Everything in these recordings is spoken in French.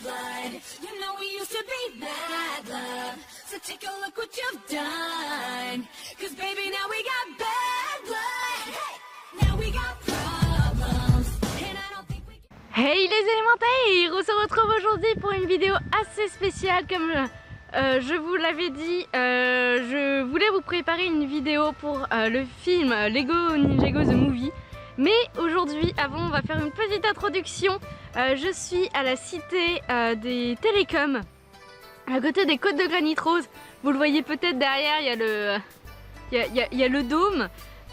blood. You know we used to be bad love. So take a look what you've done. Cause baby now we got bad blood. Hey, now we got problems. And I don't think we can... Hey les élémentaires, on se retrouve aujourd'hui pour une vidéo assez spéciale. Comme je vous l'avais dit, je voulais vous préparer une vidéo pour le film Lego Ninjago The Movie. Mais aujourd'hui, avant, on va faire une petite introduction. Je suis à la cité des télécoms, à côté des côtes de granit rose. Vous le voyez peut-être derrière, il y a le dôme.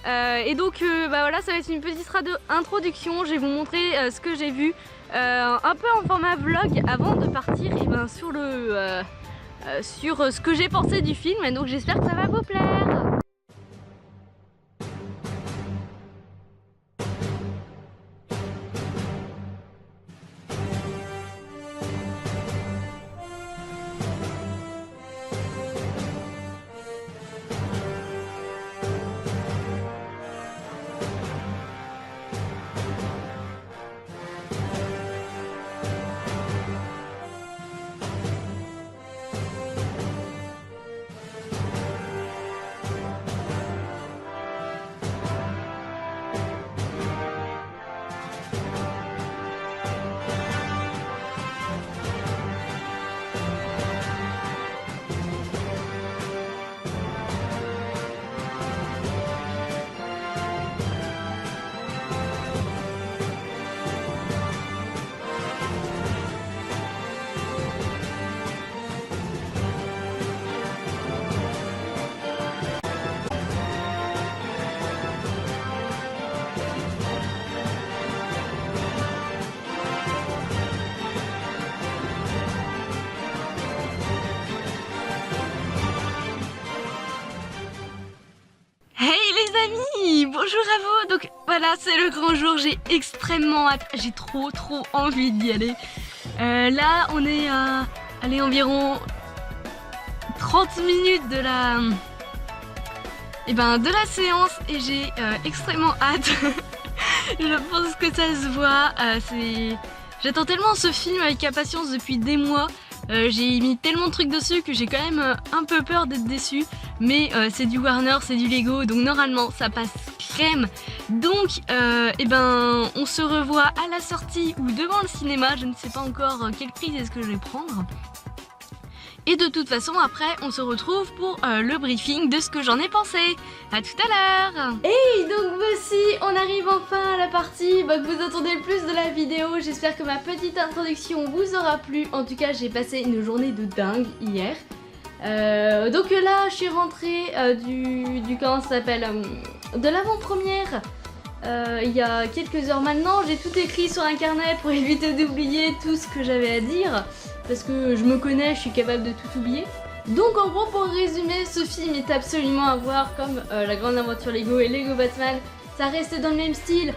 Et donc bah voilà, ça va être une petite introduction. Je vais vous montrer ce que j'ai vu un peu en format vlog avant de partir et ben, sur ce que j'ai pensé du film. Et donc j'espère que ça va vous plaire. Bonjour à vous, donc voilà, c'est le grand jour, j'ai extrêmement hâte, j'ai trop envie d'y aller. Là on est à environ 30 minutes de la séance et j'ai extrêmement hâte. Je pense que ça se voit, j'attends tellement ce film avec impatience depuis des mois. J'ai mis tellement de trucs dessus que j'ai quand même un peu peur d'être déçue. Mais c'est du Warner, c'est du Lego, donc normalement ça passe crème. Donc on se revoit à la sortie ou devant le cinéma. Je ne sais pas encore quelle prise est-ce que je vais prendre. Et de toute façon après on se retrouve pour le briefing de ce que j'en ai pensé. A tout à l'heure. Et donc voici, on arrive enfin à la partie que vous attendez le plus de la vidéo. J'espère que ma petite introduction vous aura plu. En tout cas j'ai passé une journée de dingue hier. Donc là je suis rentrée du comment ça s'appelle, de l'avant-première il y a quelques heures maintenant. J'ai tout écrit sur un carnet pour éviter d'oublier tout ce que j'avais à dire. Parce que je me connais, je suis capable de tout oublier. Donc en gros, pour résumer, ce film est absolument à voir comme La Grande Aventure Lego et Lego Batman. Ça reste dans le même style,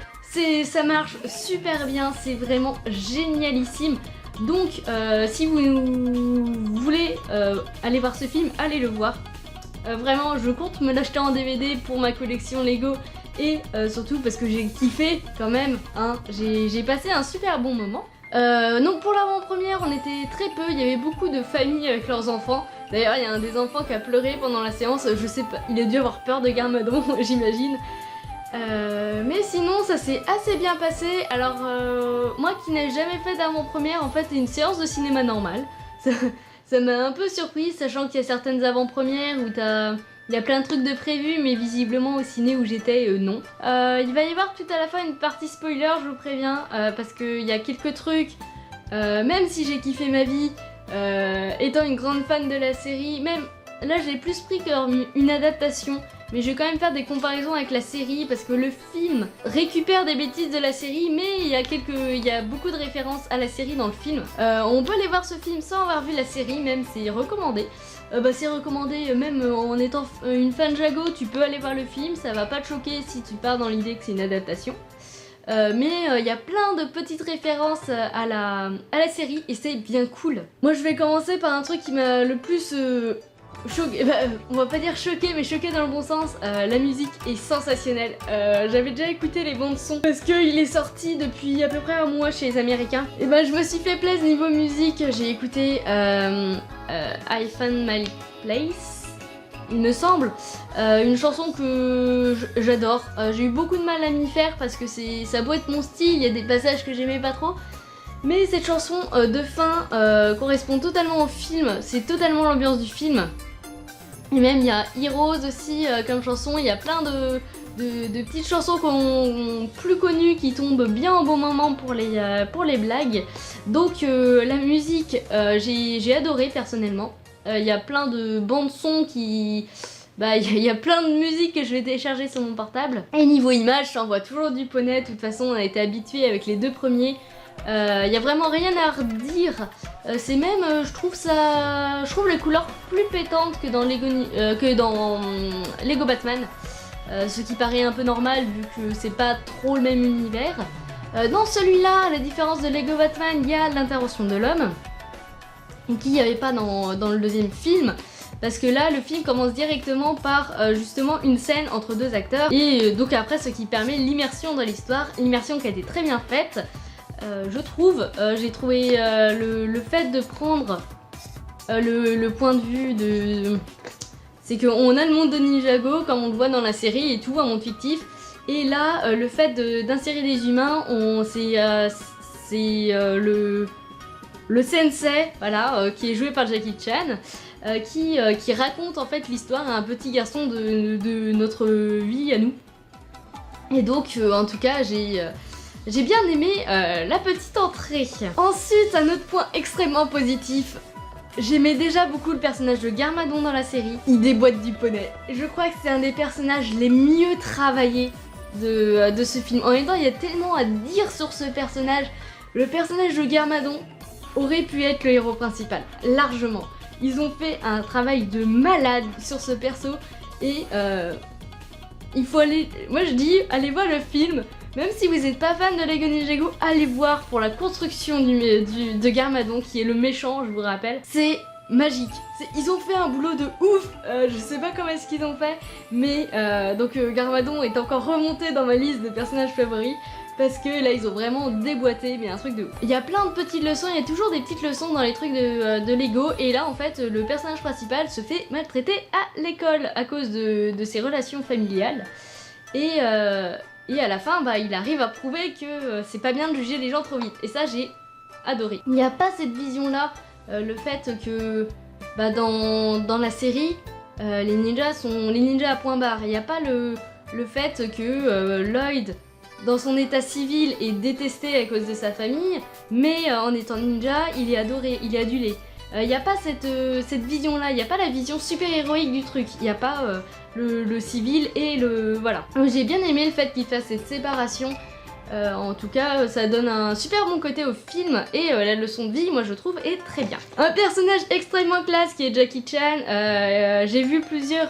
ça marche super bien, c'est vraiment génialissime. Donc si vous voulez aller voir ce film, allez le voir. Vraiment, je compte me l'acheter en DVD pour ma collection Lego. Et surtout parce que j'ai kiffé quand même, hein. J'ai passé un super bon moment. Donc pour l'avant-première on était très peu, il y avait beaucoup de familles avec leurs enfants. D'ailleurs il y a un des enfants qui a pleuré pendant la séance, je sais pas, il a dû avoir peur de Garmadon j'imagine. Mais sinon ça s'est assez bien passé. Alors moi qui n'ai jamais fait d'avant-première, en fait c'est une séance de cinéma normale. Ça m'a un peu surprise, sachant qu'il y a certaines avant-premières où il y a plein de trucs de prévus, mais visiblement au ciné où j'étais, non. Il va y avoir tout à la fin une partie spoiler, je vous préviens, parce qu'il y a quelques trucs, même si j'ai kiffé ma vie, étant une grande fan de la série, même là j'ai plus pris comme une adaptation, mais je vais quand même faire des comparaisons avec la série, parce que le film récupère des bêtises de la série, mais il y a beaucoup de références à la série dans le film. On peut aller voir ce film sans avoir vu la série, même c'est recommandé. C'est recommandé, même en étant une fan Jago, tu peux aller voir le film, ça va pas te choquer si tu pars dans l'idée que c'est une adaptation. Mais il y a plein de petites références à la série et c'est bien cool. Moi je vais commencer par un truc qui m'a le plus on va pas dire choqué, mais choqué dans le bon sens. La musique est sensationnelle. J'avais déjà écouté les bandes son parce qu'il est sorti depuis à peu près un mois chez les Américains. Et ben je me suis fait plaisir niveau musique. J'ai écouté I Found My Place, il me semble, une chanson que j'adore. J'ai eu beaucoup de mal à m'y faire parce que ça a beau être mon style, il y a des passages que j'aimais pas trop. Mais cette chanson de fin correspond totalement au film, c'est totalement l'ambiance du film. Et même il y a Heroes aussi comme chanson, il y a plein de petites chansons plus connues qui tombent bien au bon moment pour les blagues. Donc la musique, j'ai adoré personnellement. Il y a plein de bandes son qui... il y a plein de musiques que je vais télécharger sur mon portable. Et niveau image, ça envoie toujours du poney, de toute façon on a été habitué avec les deux premiers. Il y a vraiment rien à redire. C'est même, je trouve les couleurs plus pétantes que dans Lego Batman. Ce qui paraît un peu normal vu que c'est pas trop le même univers. Dans celui-là, à la différence de Lego Batman, il y a l'intervention de l'homme, qu'il n'y avait pas dans le deuxième film. Parce que là, le film commence directement par justement une scène entre deux acteurs. Et donc après, ce qui permet l'immersion dans l'histoire. L'immersion qui a été très bien faite. Je trouve, j'ai trouvé le fait de prendre le point de vue de... C'est qu'on a le monde de Ninjago comme on le voit dans la série et tout, un monde fictif. Et là, le fait d'insérer des humains, c'est le sensei, voilà, qui est joué par Jackie Chan, qui raconte en fait l'histoire à un petit garçon de notre vie à nous. Et donc, en tout cas, j'ai bien aimé la petite entrée. Ensuite, un autre point extrêmement positif. J'aimais déjà beaucoup le personnage de Garmadon dans la série. Il déboîte du poney. Je crois que c'est un des personnages les mieux travaillés de ce film. En même temps, il y a tellement à dire sur ce personnage. Le personnage de Garmadon aurait pu être le héros principal, largement. Ils ont fait un travail de malade sur ce perso. Et il faut aller... Moi je dis, allez voir le film. Même si vous n'êtes pas fan de Lego Ninjago, allez voir pour la construction de Garmadon, qui est le méchant, je vous rappelle. C'est magique. Ils ont fait un boulot de ouf. Je sais pas comment est-ce qu'ils ont fait, mais donc Garmadon est encore remonté dans ma liste de personnages favoris. Parce que là ils ont vraiment déboîté, mais un truc de ouf. Il y a plein de petites leçons, il y a toujours des petites leçons dans les trucs de Lego. Et là en fait le personnage principal se fait maltraiter à l'école à cause de ses relations familiales. Et à la fin, il arrive à prouver que c'est pas bien de juger les gens trop vite. Et ça, j'ai adoré. Il n'y a pas cette vision-là, le fait que dans la série, les ninjas sont les ninjas à point barre. Il n'y a pas le fait que Lloyd, dans son état civil, est détesté à cause de sa famille, mais en étant ninja, il est adoré, il est adulé. Il n'y a pas cette vision-là, il n'y a pas la vision super-héroïque du truc. Il n'y a pas... le civil et le... Voilà. J'ai bien aimé le fait qu'il fasse cette séparation. En tout cas, ça donne un super bon côté au film. Et la leçon de vie, moi je trouve, est très bien. Un personnage extrêmement classe qui est Jackie Chan. J'ai vu plusieurs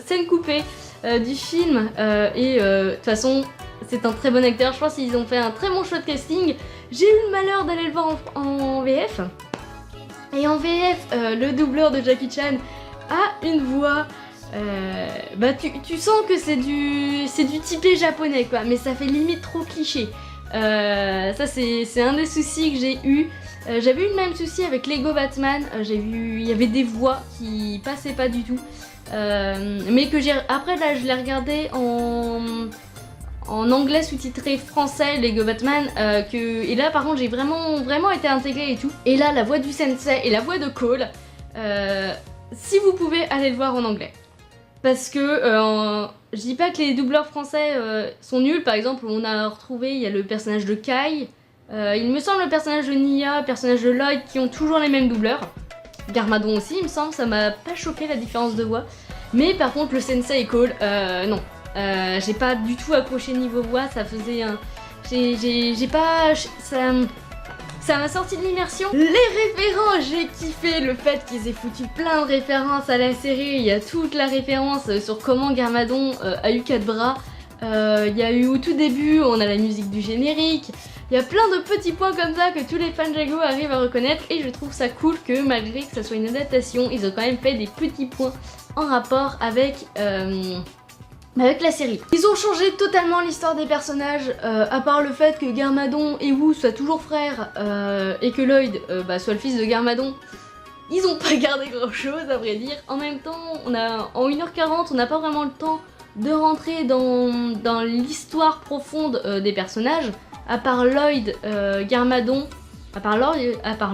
scènes coupées du film. De toute façon, c'est un très bon acteur. Je pense qu'ils ont fait un très bon choix de casting. J'ai eu le malheur d'aller le voir en VF. Et en VF, le doubleur de Jackie Chan a une voix... tu sens que c'est du typé japonais quoi, mais ça fait limite trop cliché. Ça c'est un des soucis que j'ai eu. J'avais eu le même souci avec Lego Batman. Il y avait des voix qui passaient pas du tout, mais que après là je l'ai regardé en anglais sous-titré français Lego Batman, et là par contre j'ai vraiment été intégrée et tout. Et là la voix du sensei et la voix de Cole, si vous pouvez aller le voir en anglais. Parce que je dis pas que les doubleurs français sont nuls. Par exemple, on a retrouvé, il y a le personnage de Kai, il me semble le personnage de Nia, le personnage de Lloyd qui ont toujours les mêmes doubleurs. Garmadon aussi, il me semble, ça m'a pas choqué la différence de voix. Mais par contre, le Sensei et Cole, non. J'ai pas du tout accroché niveau voix, ça faisait un... J'ai pas... Ça m'a sorti de l'immersion. Les références, j'ai kiffé le fait qu'ils aient foutu plein de références à la série. Il y a toute la référence sur comment Garmadon a eu 4 bras. Il y a eu au tout début, on a la musique du générique. Il y a plein de petits points comme ça que tous les fans Jago arrivent à reconnaître et je trouve ça cool que malgré que ça soit une adaptation, ils ont quand même fait des petits points en rapport avec la série. Ils ont changé totalement l'histoire des personnages, à part le fait que Garmadon et Wu soient toujours frères et que Lloyd soit le fils de Garmadon. Ils ont pas gardé grand chose à vrai dire. En même temps, en 1h40, on n'a pas vraiment le temps de rentrer dans l'histoire profonde des personnages. À part Lloyd, Garmadon, à part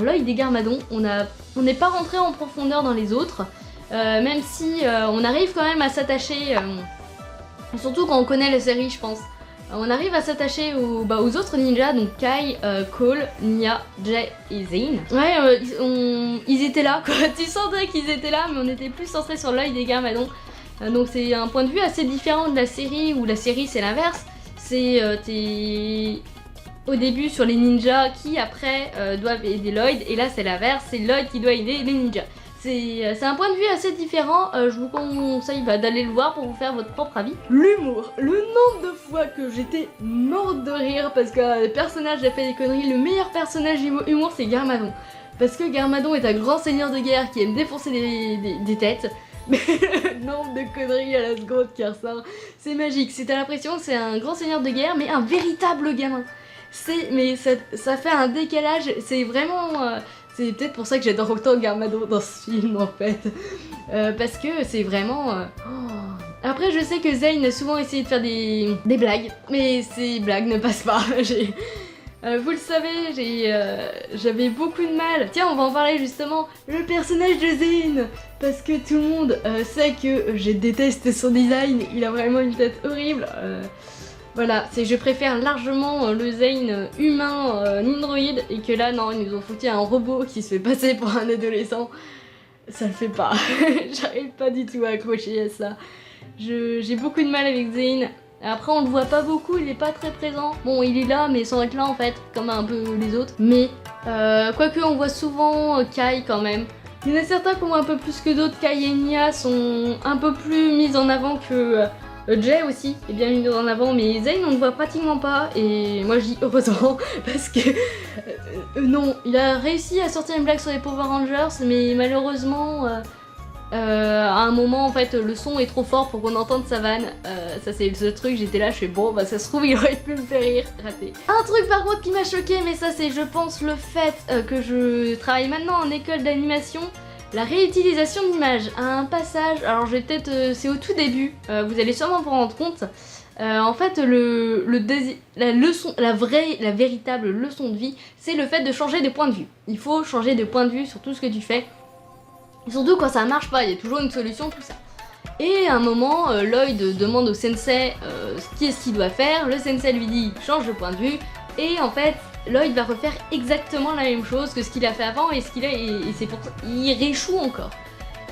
Lloyd et Garmadon, on n'est pas rentré en profondeur dans les autres. Même si on arrive quand même à s'attacher, surtout quand on connaît la série je pense, on arrive à s'attacher aux autres ninjas, donc Kai, Cole, Nya, Jay et Zane. Ouais, ils étaient là quoi, tu sentais qu'ils étaient là mais on était plus centré sur Lloyd et Garmadon. Donc c'est un point de vue assez différent de la série où la série c'est l'inverse, c'est t'es au début sur les ninjas qui après doivent aider Lloyd et là c'est l'inverse, c'est Lloyd qui doit aider les ninjas. C'est un point de vue assez différent, je vous conseille d'aller le voir pour vous faire votre propre avis. L'humour, le nombre de fois que j'étais morte de rire parce que le personnage a fait des conneries, le meilleur personnage humour c'est Garmadon. Parce que Garmadon est un grand seigneur de guerre qui aime défoncer des têtes. Mais le nombre de conneries à la seconde qui ressort, c'est magique. T'as l'impression que c'est un grand seigneur de guerre mais un véritable gamin. Mais ça fait un décalage, c'est vraiment... c'est peut-être pour ça que j'adore autant Garmadon dans ce film en fait. Parce que c'est vraiment... Après je sais que Zane a souvent essayé de faire des blagues, mais ces blagues ne passent pas. Vous le savez, j'avais beaucoup de mal. Tiens, on va en parler justement, le personnage de Zane. Parce que tout le monde sait que je déteste son design, il a vraiment une tête horrible. Voilà, je préfère largement le Zane humain Nindroid et que là non, ils nous ont foutu un robot qui se fait passer pour un adolescent. Ça le fait pas, j'arrive pas du tout à accrocher à ça. J'ai beaucoup de mal avec Zane. Après on le voit pas beaucoup, il est pas très présent. Bon il est là mais sans être là en fait, comme un peu les autres. Mais quoique on voit souvent Kai quand même. Il y en a certains qui ont un peu plus que d'autres. Kai et Nya sont un peu plus mis en avant que... Jay aussi est bien mis en avant, mais Zane on le voit pratiquement pas et moi je dis heureusement parce que non, il a réussi à sortir une blague sur les Power Rangers mais malheureusement à un moment en fait le son est trop fort pour qu'on entende sa vanne. Ça c'est le truc, j'étais là, je fais bon ça se trouve il aurait pu me faire rire, raté. Un truc par contre qui m'a choqué, mais ça c'est je pense le fait que je travaille maintenant en école d'animation. La réutilisation d'images à un passage, alors je vais peut-être, c'est au tout début, vous allez sûrement vous rendre compte. En fait la véritable leçon de vie, c'est le fait de changer de point de vue. Il faut changer de point de vue sur tout ce que tu fais. Et surtout quand ça marche pas, il y a toujours une solution, tout ça. Et à un moment, Lloyd demande au sensei qu'est-ce qu'il doit faire, le sensei lui dit change de point de vue, et en fait Lloyd va refaire exactement la même chose que ce qu'il a fait avant et c'est pour ça il réchoue encore.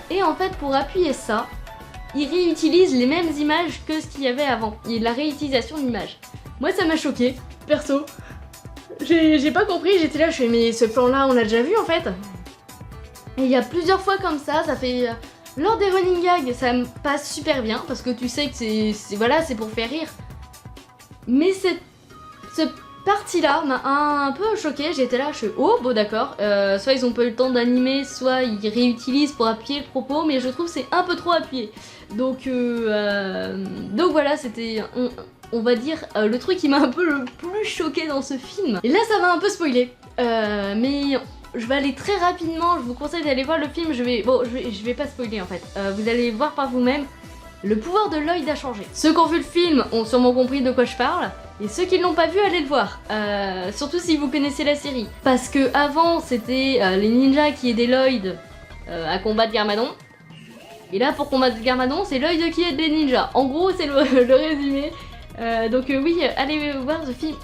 Et en fait pour appuyer ça, il réutilise les mêmes images que ce qu'il y avait avant. Il y a de la réutilisation d'images. Moi ça m'a choqué, perso. J'ai pas compris, j'étais là, je fais mais ce plan là on l'a déjà vu en fait. Et il y a plusieurs fois comme ça fait... lors des running gags ça me passe super bien parce que tu sais que c'est pour faire rire. Mais ce partie-là m'a un peu choquée, j'étais là, je suis oh bon d'accord, soit ils ont pas eu le temps d'animer, soit ils réutilisent pour appuyer le propos, mais je trouve c'est un peu trop appuyé. Donc voilà, c'était on va dire le truc qui m'a un peu le plus choqué dans ce film. Et là ça va un peu spoiler, mais je vais aller très rapidement, je vous conseille d'aller voir le film, je vais pas spoiler en fait, vous allez voir par vous-même. Le pouvoir de Lloyd a changé. Ceux qui ont vu le film ont sûrement compris de quoi je parle. Et ceux qui ne l'ont pas vu, allez le voir. Surtout si vous connaissez la série. Parce que avant c'était les ninjas qui aidaient Lloyd à combattre Garmadon. Et là pour combattre Garmadon, c'est Lloyd qui aide les ninjas. En gros c'est le résumé. Donc oui, allez voir ce film.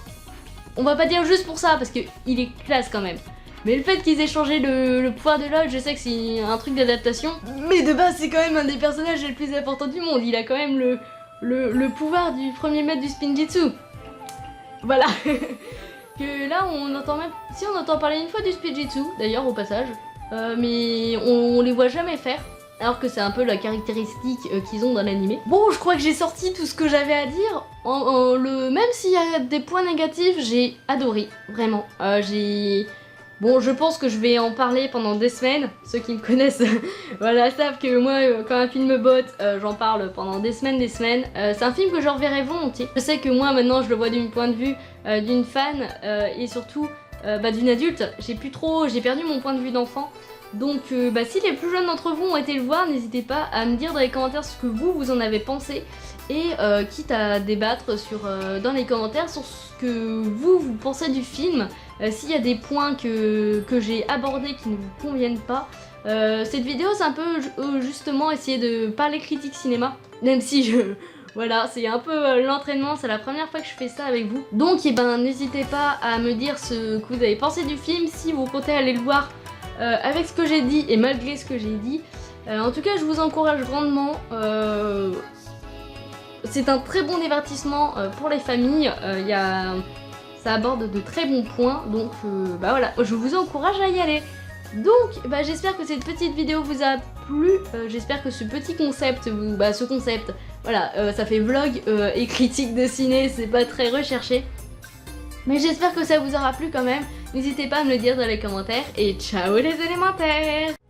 On va pas dire juste pour ça parce qu'il est classe quand même. Mais le fait qu'ils aient changé le pouvoir de Lloyd, je sais que c'est un truc d'adaptation. Mais de base, c'est quand même un des personnages les plus importants du monde. Il a quand même le pouvoir du premier maître du Spinjitzu. Voilà. Que là, on entend même... Si, on entend parler une fois du Spinjitzu, d'ailleurs, au passage. Mais on les voit jamais faire. alors que c'est un peu la caractéristique qu'ils ont dans l'animé. Bon, je crois que j'ai sorti tout ce que j'avais à dire. Même s'il y a des points négatifs, j'ai adoré, vraiment. Bon, je pense que je vais en parler pendant des semaines. Ceux qui me connaissent voilà, savent que moi, quand un film me botte, j'en parle pendant des semaines. C'est un film que je reverrai volontiers. Je sais que moi, maintenant, je le vois d'un point de vue d'une fan et surtout d'une adulte. J'ai perdu mon point de vue d'enfant. Donc, si les plus jeunes d'entre vous ont été le voir, n'hésitez pas à me dire dans les commentaires ce que vous en avez pensé. Et quitte à débattre dans les commentaires sur ce que vous pensez du film. S'il y a des points que j'ai abordés qui ne vous conviennent pas. Cette vidéo, c'est un peu justement essayer de parler critique cinéma. Même si voilà, c'est un peu l'entraînement, c'est la première fois que je fais ça avec vous. Donc, n'hésitez pas à me dire ce que vous avez pensé du film, si vous comptez aller le voir avec ce que j'ai dit et malgré ce que j'ai dit. En tout cas, je vous encourage grandement. C'est un très bon divertissement pour les familles. Ça aborde de très bons points. Donc voilà, je vous encourage à y aller. Donc j'espère que cette petite vidéo vous a plu. J'espère que ce petit concept, voilà, ça fait vlog et critique de ciné, c'est pas très recherché. Mais j'espère que ça vous aura plu quand même. N'hésitez pas à me le dire dans les commentaires. Et ciao les élémentaires!